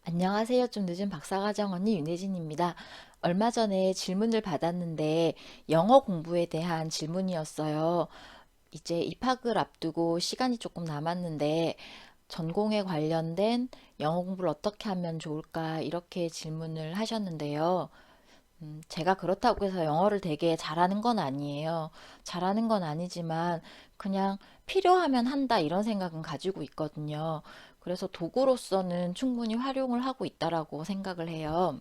안녕하세요. 좀 늦은 박사과정 언니 윤혜진입니다. 얼마 전에 질문을 받았는데 영어 공부에 대한 질문이었어요. 이제 입학을 앞두고 시간이 조금 남았는데 전공에 관련된 영어 공부를 어떻게 하면 좋을까 이렇게 질문을 하셨는데요. 제가 그렇다고 해서 영어를 되게 잘하는 건 아니에요. 잘하는 건 아니지만 그냥 필요하면 한다 이런 생각은 가지고 있거든요. 그래서 도구로서는 충분히 활용을 하고 있다라고 생각을 해요.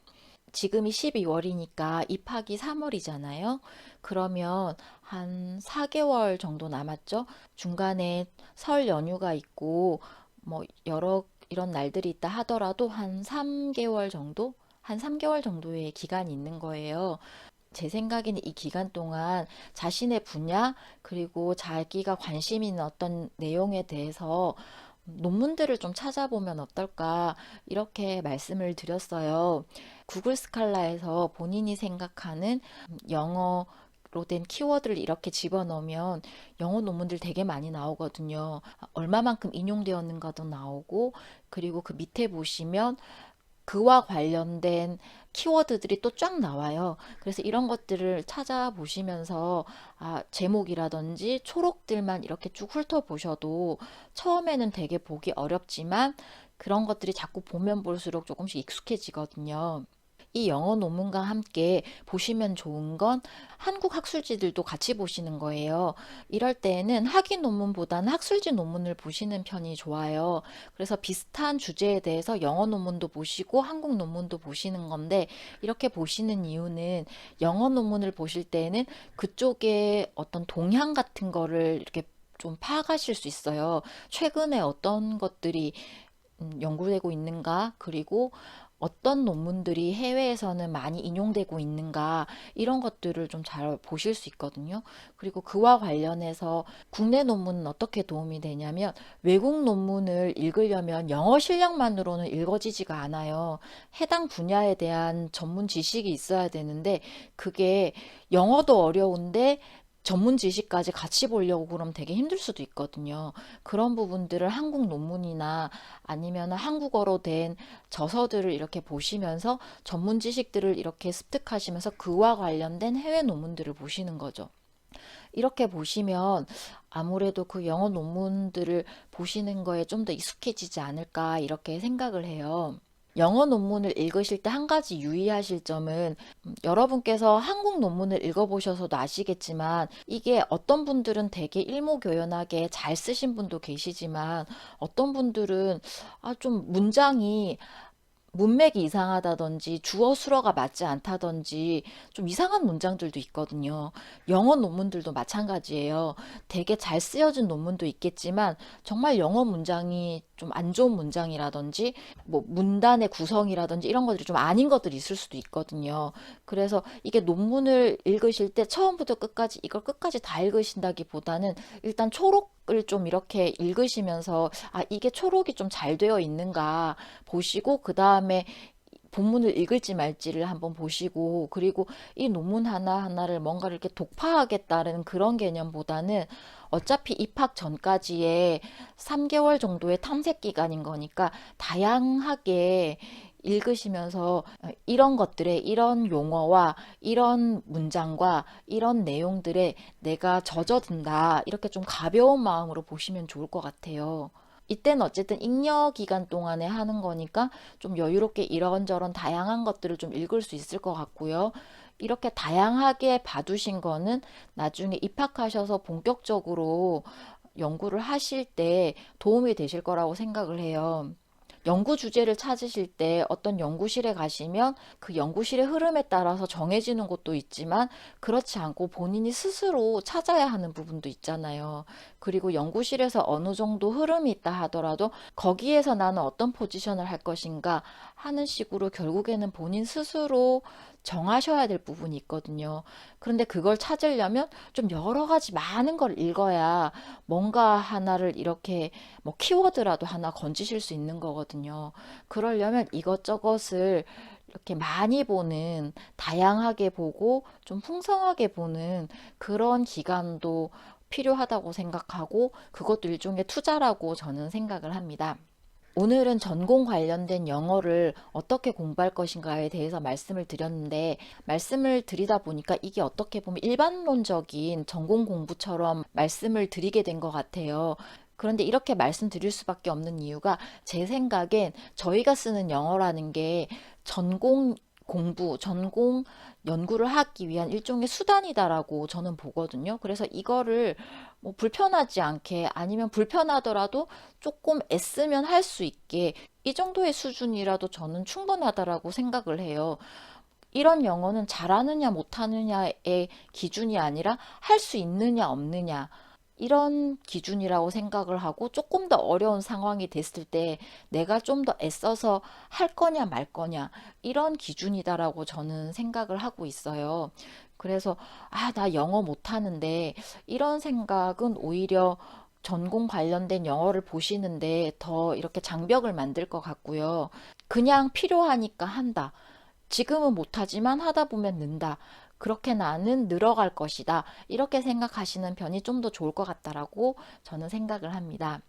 지금이 12월이니까 입학이 3월이잖아요. 그러면 한 4개월 정도 남았죠. 중간에 설 연휴가 있고 뭐 여러 이런 날들이 있다 하더라도 한 3개월 정도의 기간이 있는 거예요. 제 생각에는 이 기간 동안 자신의 분야 그리고 자기가 관심 있는 어떤 내용에 대해서 논문들을 좀 찾아보면 어떨까 이렇게 말씀을 드렸어요. 구글 스칼라에서 본인이 생각하는 영어로 된 키워드를 이렇게 집어넣으면 영어 논문들 되게 많이 나오거든요. 얼마만큼 인용되었는가도 나오고, 그리고 그 밑에 보시면 그와 관련된 키워드들이 또 쫙 나와요. 그래서 이런 것들을 찾아보시면서 제목이라든지 초록들만 이렇게 쭉 훑어보셔도 처음에는 되게 보기 어렵지만 그런 것들이 자꾸 보면 볼수록 조금씩 익숙해지거든요. 이 영어 논문과 함께 보시면 좋은 건 한국 학술지들도 같이 보시는 거예요. 이럴 때에는 학위 논문보다는 학술지 논문을 보시는 편이 좋아요. 그래서 비슷한 주제에 대해서 영어 논문도 보시고 한국 논문도 보시는 건데, 이렇게 보시는 이유는 영어 논문을 보실 때에는 그쪽에 어떤 동향 같은 거를 이렇게 좀 파악하실 수 있어요. 최근에 어떤 것들이 연구되고 있는가, 그리고 어떤 논문들이 해외에서는 많이 인용되고 있는가, 이런 것들을 좀 잘 보실 수 있거든요. 그리고 그와 관련해서 국내 논문은 어떻게 도움이 되냐면, 외국 논문을 읽으려면 영어 실력만으로는 읽어지지가 않아요. 해당 분야에 대한 전문 지식이 있어야 되는데, 그게 영어도 어려운데 전문 지식까지 같이 보려고 그러면 되게 힘들 수도 있거든요. 그런 부분들을 한국 논문이나 아니면 한국어로 된 저서들을 이렇게 보시면서 전문 지식들을 이렇게 습득하시면서 그와 관련된 해외 논문들을 보시는 거죠. 이렇게 보시면 아무래도 그 영어 논문들을 보시는 거에 좀 더 익숙해지지 않을까 이렇게 생각을 해요. 영어 논문을 읽으실 때 한 가지 유의하실 점은, 여러분께서 한국 논문을 읽어보셔서도 아시겠지만 이게 어떤 분들은 되게 일목요연하게 잘 쓰신 분도 계시지만 어떤 분들은 좀 문장이 문맥이 이상하다든지 주어 수어가 맞지 않다든지 좀 이상한 문장들도 있거든요. 영어 논문들도 마찬가지예요. 되게 잘 쓰여진 논문도 있겠지만 정말 영어 문장이 좀 안 좋은 문장이라든지 뭐 문단의 구성이라든지 이런 것들이 좀 아닌 것들이 있을 수도 있거든요. 그래서 이게 논문을 읽으실 때 처음부터 끝까지 이걸 끝까지 다 읽으신다기보다는 일단 초록을 좀 이렇게 읽으시면서 이게 초록이 좀 잘 되어 있는가 보시고, 그 다음에 본문을 읽을지 말지를 한번 보시고, 그리고 이 논문 하나하나를 뭔가를 이렇게 독파하겠다는 그런 개념보다는 어차피 입학 전까지의 3개월 정도의 탐색 기간인 거니까 다양하게 읽으시면서 이런 것들의 이런 용어와 이런 문장과 이런 내용들에 내가 젖어든다, 이렇게 좀 가벼운 마음으로 보시면 좋을 것 같아요. 이때는 어쨌든 잉여 기간 동안에 하는 거니까 좀 여유롭게 이런저런 다양한 것들을 좀 읽을 수 있을 것 같고요. 이렇게 다양하게 봐두신 거는 나중에 입학하셔서 본격적으로 연구를 하실 때 도움이 되실 거라고 생각을 해요. 연구 주제를 찾으실 때 어떤 연구실에 가시면 그 연구실의 흐름에 따라서 정해지는 것도 있지만, 그렇지 않고 본인이 스스로 찾아야 하는 부분도 있잖아요. 그리고 연구실에서 어느 정도 흐름이 있다 하더라도 거기에서 나는 어떤 포지션을 할 것인가 하는 식으로 결국에는 본인 스스로 정하셔야 될 부분이 있거든요. 그런데 그걸 찾으려면 좀 여러 가지 많은 걸 읽어야 뭔가 하나를 이렇게 뭐 키워드라도 하나 건지실 수 있는 거거든요. 그러려면 이것저것을 이렇게 많이 보는, 다양하게 보고 좀 풍성하게 보는 그런 기간도 필요하다고 생각하고, 그것도 일종의 투자라고 저는 생각을 합니다. 오늘은 전공 관련된 영어를 어떻게 공부할 것인가에 대해서 말씀을 드렸는데, 말씀을 드리다 보니까 이게 어떻게 보면 일반론적인 전공 공부처럼 말씀을 드리게 된 것 같아요. 그런데 이렇게 말씀드릴 수밖에 없는 이유가, 제 생각엔 저희가 쓰는 영어라는 게 전공 공부, 전공 연구를 하기 위한 일종의 수단이다라고 저는 보거든요. 그래서 이거를 뭐 불편하지 않게, 아니면 불편하더라도 조금 애쓰면 할 수 있게, 이 정도의 수준이라도 저는 충분하다라고 생각을 해요. 이런 영어는 잘하느냐 못하느냐의 기준이 아니라 할 수 있느냐 없느냐, 이런 기준이라고 생각을 하고, 조금 더 어려운 상황이 됐을 때 내가 좀 더 애써서 할 거냐 말 거냐, 이런 기준이다라고 저는 생각을 하고 있어요. 그래서 나 영어 못하는데, 이런 생각은 오히려 전공 관련된 영어를 보시는데 더 이렇게 장벽을 만들 것 같고요. 그냥 필요하니까 한다. 지금은 못하지만 하다 보면 는다. 그렇게 나는 늘어갈 것이다. 이렇게 생각하시는 편이 좀 더 좋을 것 같다라고 저는 생각을 합니다.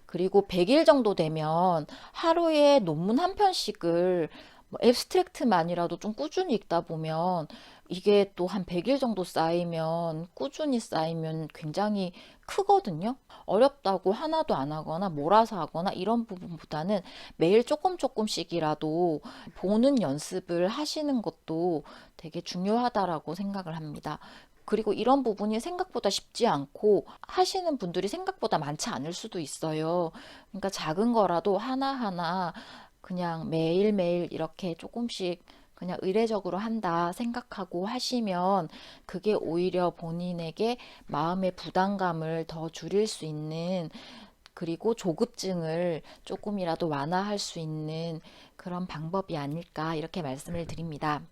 그리고 100일 정도 되면 하루에 논문 한 편씩을, 뭐 앱스트랙트만이라도 좀 꾸준히 읽다 보면, 이게 또 한 100일 정도 쌓이면, 꾸준히 쌓이면 굉장히 크거든요. 어렵다고 하나도 안 하거나 몰아서 하거나 이런 부분보다는 매일 조금 조금씩이라도 보는 연습을 하시는 것도 되게 중요하다라고 생각을 합니다. 그리고 이런 부분이 생각보다 쉽지 않고, 하시는 분들이 생각보다 많지 않을 수도 있어요. 그러니까 작은 거라도 하나하나 그냥 매일매일 이렇게 조금씩 그냥 의례적으로 한다 생각하고 하시면, 그게 오히려 본인에게 마음의 부담감을 더 줄일 수 있는, 그리고 조급증을 조금이라도 완화할 수 있는 그런 방법이 아닐까, 이렇게 말씀을 드립니다.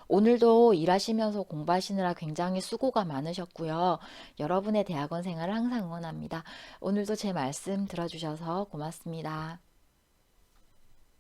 오늘도 일하시면서 공부하시느라 굉장히 수고가 많으셨고요. 여러분의 대학원 생활을 항상 응원합니다. 오늘도 제 말씀 들어주셔서 고맙습니다.